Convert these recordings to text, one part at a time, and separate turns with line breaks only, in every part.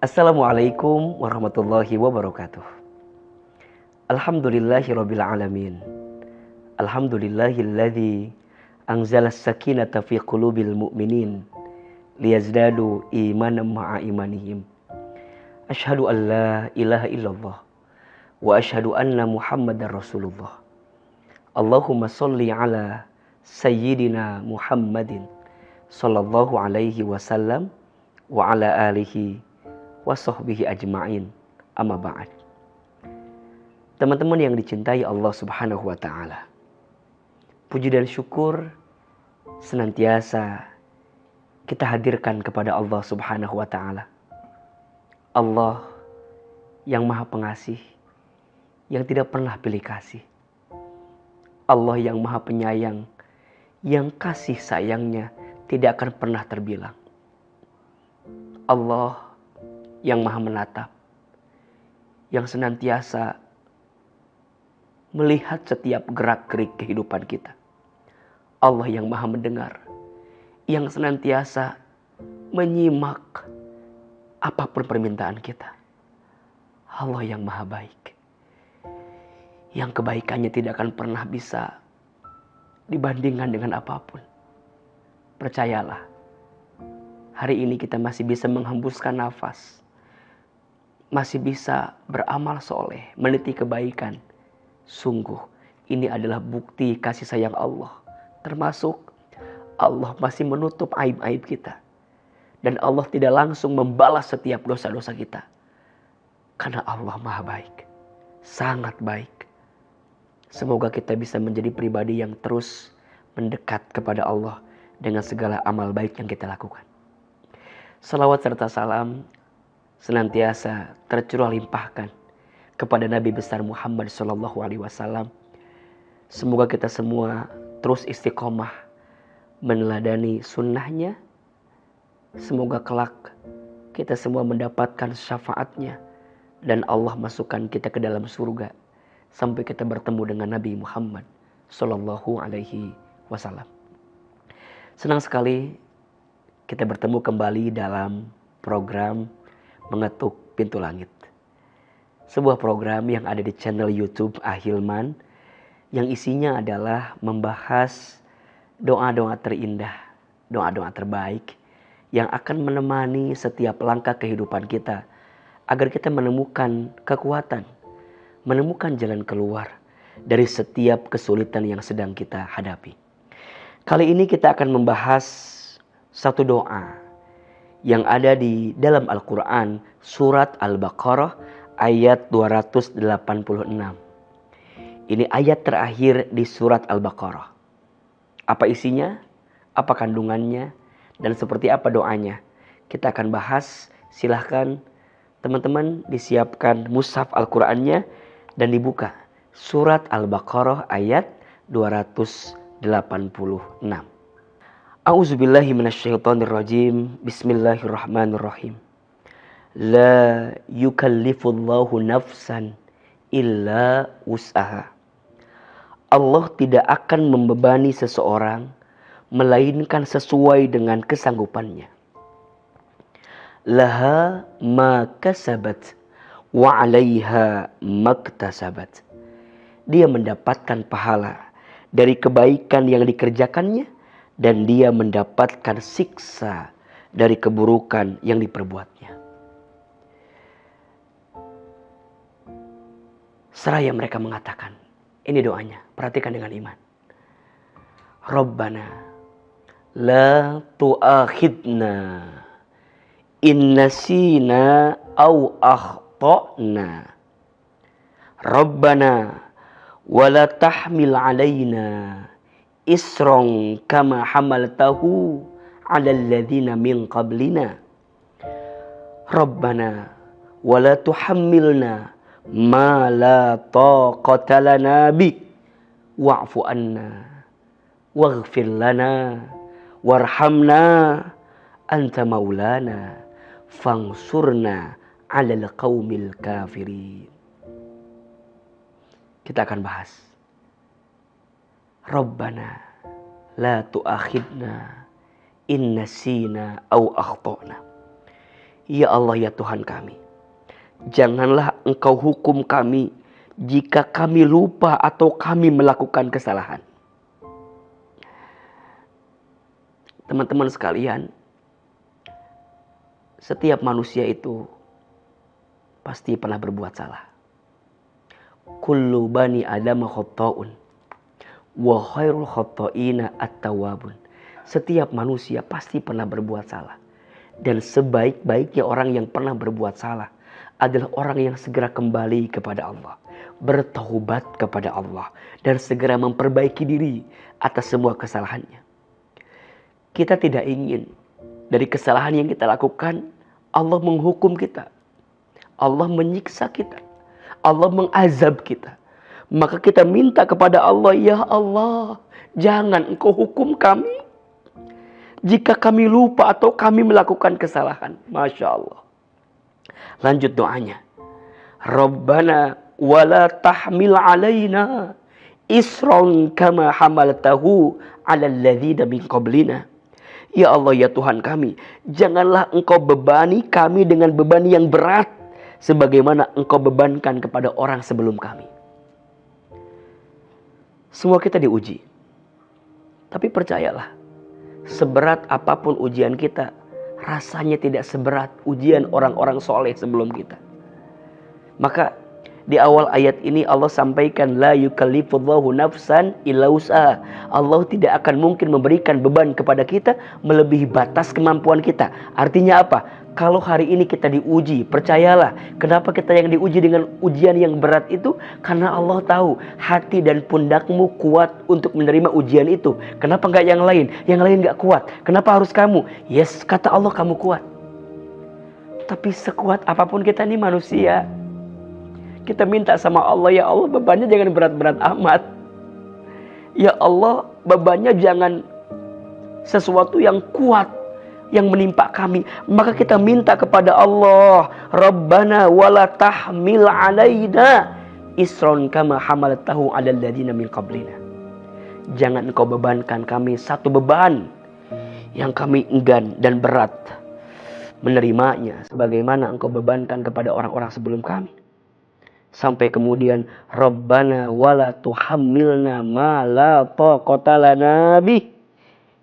Assalamualaikum warahmatullahi wabarakatuh. Alhamdulillahirabbil alamin. Alhamdulillahilladzi anzala as-sakinata fi qulubil mu'minin liyazdadu imanan ma'a imanihim. Asyhadu an la ilaha illallah wa asyhadu anna Muhammadar Rasulullah. Allahumma shalli ala sayyidina Muhammadin sallallahu alaihi wasallam wa ala alihi wa sahbihi ajma'in, amma ba'd. Teman-teman yang dicintai Allah Subhanahu wa taala, puji dan syukur senantiasa kita hadirkan kepada Allah Subhanahu wa taala. Allah yang Maha Pengasih, yang tidak pernah pilih kasih. Allah yang Maha Penyayang, yang kasih sayangnya tidak akan pernah terbilang. Allah yang Maha Menatap, yang senantiasa melihat setiap gerak-gerik kehidupan kita. Allah yang Maha Mendengar, yang senantiasa menyimak apapun permintaan kita. Allah yang Maha Baik, yang kebaikannya tidak akan pernah bisa dibandingkan dengan apapun. Percayalah, hari ini kita masih bisa menghembuskan nafas, masih bisa beramal soleh, meniti kebaikan. Sungguh ini adalah bukti kasih sayang Allah. Termasuk Allah masih menutup aib-aib kita, dan Allah tidak langsung membalas setiap dosa-dosa kita, karena Allah Maha Baik, sangat baik. Semoga kita bisa menjadi pribadi yang terus mendekat kepada Allah dengan segala amal baik yang kita lakukan. Salawat serta salam senantiasa tercurah limpahkan kepada Nabi besar Muhammad SAW. Semoga kita semua terus istiqomah meneladani sunnahnya. Semoga kelak kita semua mendapatkan syafaatnya, dan Allah masukkan kita ke dalam surga sampai kita bertemu dengan Nabi Muhammad SAW. Senang sekali kita bertemu kembali dalam program Mengetuk Pintu Langit. Sebuah program yang ada di channel YouTube Ahilman, yang isinya adalah membahas doa-doa terindah, doa-doa terbaik yang akan menemani setiap langkah kehidupan kita, agar kita menemukan kekuatan, menemukan jalan keluar dari setiap kesulitan yang sedang kita hadapi. Kali ini kita akan membahas satu doa yang ada di dalam Al-Quran, surat Al-Baqarah ayat 286. Ini ayat terakhir di surat Al-Baqarah. Apa isinya? Apa kandungannya? Dan seperti apa doanya? Kita akan bahas. Silahkan teman-teman disiapkan mushaf Al-Qurannya dan dibuka. Surat Al-Baqarah ayat 286. A'udzubillahi minasyaitonirrajim. Bismillahirrahmanirrahim. La yukallifullahu nafsan illa wus'aha. Allah tidak akan membebani seseorang melainkan sesuai dengan kesanggupannya. Laha ma kasabat wa 'alaiha maktasabat. Dia mendapatkan pahala dari kebaikan yang dikerjakannya, dan dia mendapatkan siksa dari keburukan yang diperbuatnya. Seraya mereka mengatakan, ini doanya, perhatikan dengan iman. Rabbana la tu'akhidna in nasina aw akhtana. Rabbana wa la tahmil alaina isran kama hamaltahu 'alal ladzina min qablina. Rabbana wa la tuhammilna ma la taqata lana bi wa'fu anna waghfir lana warhamna anta maulana fansurna 'alal qaumil kafirin. Kita akan bahas Rabbana la tu'akhidna in nasina aw akhtana. Ya Allah ya Tuhan kami, janganlah Engkau hukum kami jika kami lupa atau kami melakukan kesalahan. Teman-teman sekalian, setiap manusia itu pasti pernah berbuat salah. Kullu bani Adam khata'un wa khairul khata'ina at-tawwabun. Setiap manusia pasti pernah berbuat salah. Dan sebaik-baiknya orang yang pernah berbuat salah adalah orang yang segera kembali kepada Allah, bertaubat kepada Allah, dan segera memperbaiki diri atas semua kesalahannya. Kita tidak ingin dari kesalahan yang kita lakukan Allah menghukum kita, Allah menyiksa kita, Allah mengazab kita. Maka kita minta kepada Allah, ya Allah, jangan Engkau hukum kami jika kami lupa atau kami melakukan kesalahan. Masya Allah. Lanjut doanya. Rabbana wala tahmil alaina isran kama hamaltahu ala alladhina min qablina. Ya Allah ya Tuhan kami, janganlah Engkau bebani kami dengan beban yang berat sebagaimana Engkau bebankan kepada orang sebelum kami. Semua kita diuji. Tapi percayalah, seberat apapun ujian kita, rasanya tidak seberat ujian orang-orang soleh sebelum kita. Maka di awal ayat ini Allah sampaikan, la yukallifullahu nafsan illa wus'aha. Allah tidak akan mungkin memberikan beban kepada kita melebihi batas kemampuan kita. Artinya apa? Kalau hari ini kita diuji, percayalah, kenapa kita yang diuji dengan ujian yang berat itu? Karena Allah tahu hati dan pundakmu kuat untuk menerima ujian itu. Kenapa enggak yang lain? Yang lain enggak kuat. Kenapa harus kamu? Yes, kata Allah kamu kuat. Tapi sekuat apapun kita ini manusia, kita minta sama Allah, ya Allah bebannya jangan berat-berat amat. Ya Allah bebannya jangan sesuatu yang kuat yang menimpa kami. Maka kita minta kepada Allah, Rabbana wala tahmil alaina isron kama hamaltahu 'alal ladzina min qablina. Jangan Engkau bebankan kami satu beban yang kami enggan dan berat menerimanya sebagaimana Engkau bebankan kepada orang-orang sebelum kami. Sampai kemudian Rabbana wala tuhammilna ma la taqata lana bih.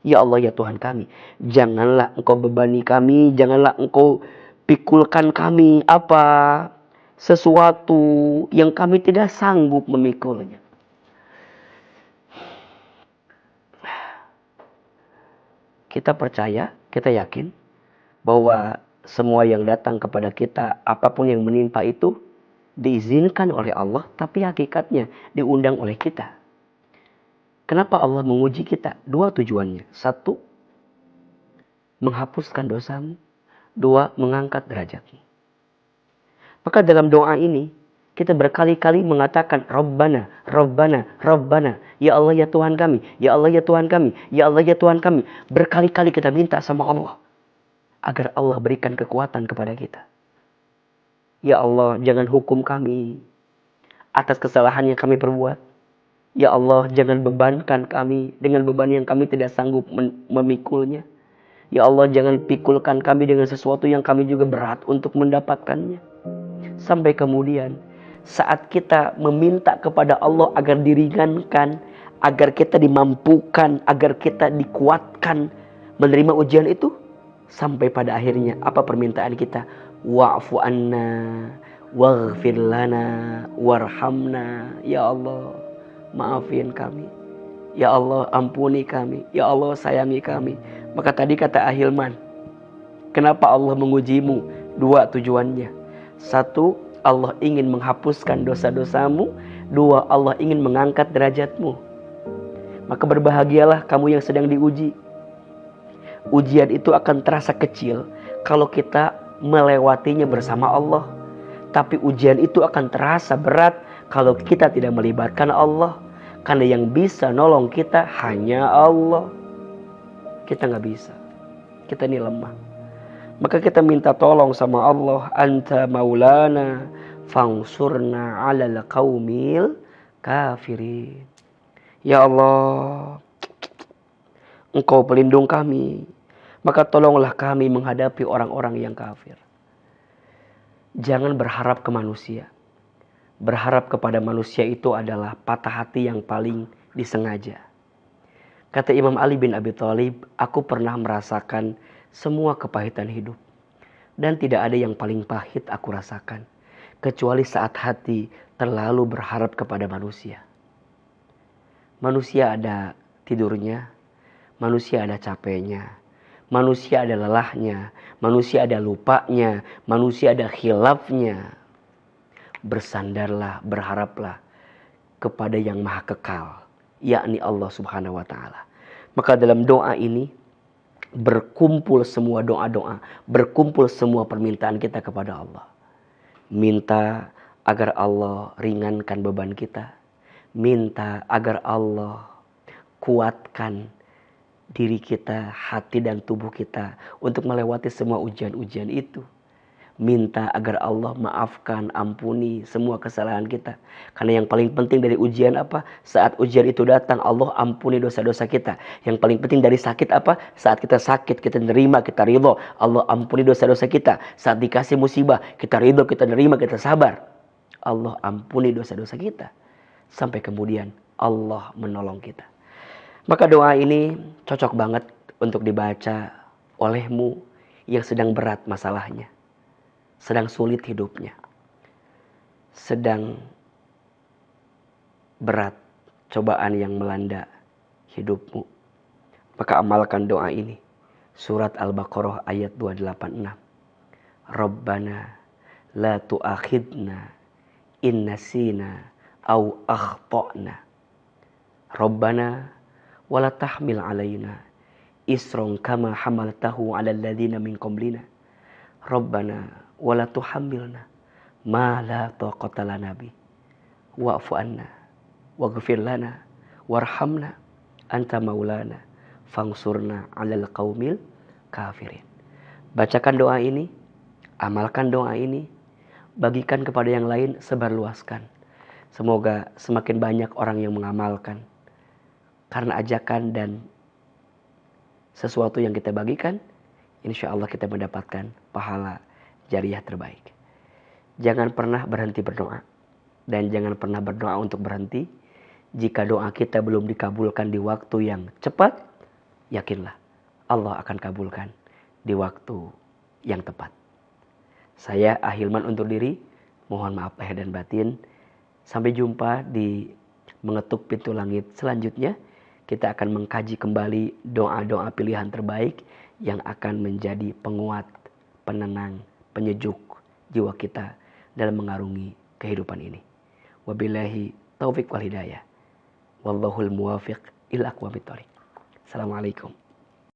Ya Allah ya Tuhan kami, janganlah Engkau bebani kami, janganlah Engkau pikulkan kami sesuatu yang kami tidak sanggup memikulnya. Kita percaya, kita yakin bahwa semua yang datang kepada kita, apapun yang menimpa itu diizinkan oleh Allah, tapi hakikatnya diundang oleh kita. Kenapa Allah menguji kita? Dua tujuannya. Satu, menghapuskan dosamu. Dua, mengangkat derajatmu. Maka dalam doa ini, kita berkali-kali mengatakan, Rabbana, Rabbana, Rabbana. Ya Allah ya Tuhan kami. Ya Allah ya Tuhan kami. Ya Allah ya Tuhan kami. Berkali-kali kita minta sama Allah, agar Allah berikan kekuatan kepada kita. Ya Allah, jangan hukum kami atas kesalahan yang kami perbuat. Ya Allah, jangan bebankan kami dengan beban yang kami tidak sanggup memikulnya. Ya Allah, jangan pikulkan kami dengan sesuatu yang kami juga berat untuk mendapatkannya. Sampai kemudian saat kita meminta kepada Allah agar diringankan, agar kita dimampukan, agar kita dikuatkan menerima ujian itu, sampai pada akhirnya apa permintaan kita? Wa'fu anna waghfir lana warhamna. Ya Allah, maafin kami. Ya Allah, ampuni kami. Ya Allah, sayangi kami. Maka tadi kata Ahilman, kenapa Allah mengujimu? Dua tujuannya. Satu, Allah ingin menghapuskan dosa-dosamu. Dua, Allah ingin mengangkat derajatmu. Maka berbahagialah kamu yang sedang diuji. Ujian itu akan terasa kecil kalau kita melewatinya bersama Allah. Tapi ujian itu akan terasa berat kalau kita tidak melibatkan Allah. Karena yang bisa nolong kita hanya Allah. Kita gak bisa. Kita ini lemah. Maka kita minta tolong sama Allah. Anta maulana fangsurna alal qaumil kafirin. Ya Allah, Engkau pelindung kami. Maka tolonglah kami menghadapi orang-orang yang kafir. Jangan berharap ke manusia. Berharap kepada manusia itu adalah patah hati yang paling disengaja. Kata Imam Ali bin Abi Thalib, aku pernah merasakan semua kepahitan hidup. Dan tidak ada yang paling pahit aku rasakan. Kecuali saat hati terlalu berharap kepada manusia. Manusia ada tidurnya, manusia ada capeknya, manusia ada lelahnya, manusia ada lupanya, manusia ada khilafnya. Bersandarlah, berharaplah kepada yang maha kekal, yakni Allah subhanahu wa ta'ala. Maka dalam doa ini berkumpul semua doa-doa, berkumpul semua permintaan kita kepada Allah. Minta agar Allah ringankan beban kita. Minta agar Allah kuatkan diri kita, hati dan tubuh kita untuk melewati semua ujian-ujian itu. Minta agar Allah maafkan, ampuni semua kesalahan kita. Karena yang paling penting dari ujian apa? Saat ujian itu datang, Allah ampuni dosa-dosa kita. Yang paling penting dari sakit apa? Saat kita sakit, kita nerima, kita ridho. Allah ampuni dosa-dosa kita. Saat dikasih musibah, kita ridho, kita nerima, kita sabar. Allah ampuni dosa-dosa kita. Sampai kemudian Allah menolong kita. Maka doa ini cocok banget untuk dibaca olehmu yang sedang berat masalahnya. Sedang sulit hidupnya, sedang berat cobaan yang melanda hidupmu. Maka amalkan doa ini. Surat Al-Baqarah ayat 286. Rabbana la tu'akhidna in nasina au akhtana. Rabbana wala tahmil alaina isron kama hamaltahu ala alladhina min qablina. Rabbana wala tuhammilna ma la taqata lana bi wa'fu anna waghfir lana warhamna anta maulana fangsurna 'alal qaumil kafirin. Bacakan doa ini, amalkan doa ini, bagikan kepada yang lain, sebarluaskan. Semoga semakin banyak orang yang mengamalkan. Karena ajakan dan sesuatu yang kita bagikan, insya Allah kita mendapatkan pahala jariah terbaik. Jangan pernah berhenti berdoa. Dan jangan pernah berdoa untuk berhenti. Jika doa kita belum dikabulkan di waktu yang cepat, yakinlah Allah akan kabulkan di waktu yang tepat. Saya Ahilman undur diri. Mohon maaf lahir dan batin. Sampai jumpa di Mengetuk Pintu Langit selanjutnya. Kita akan mengkaji kembali doa-doa pilihan terbaik yang akan menjadi penguat, penenang, penyejuk jiwa kita dalam mengarungi kehidupan ini. Wabillahi taufik wal hidayah. Wallahul muwafiq ila aqwamit thoriq. Assalamualaikum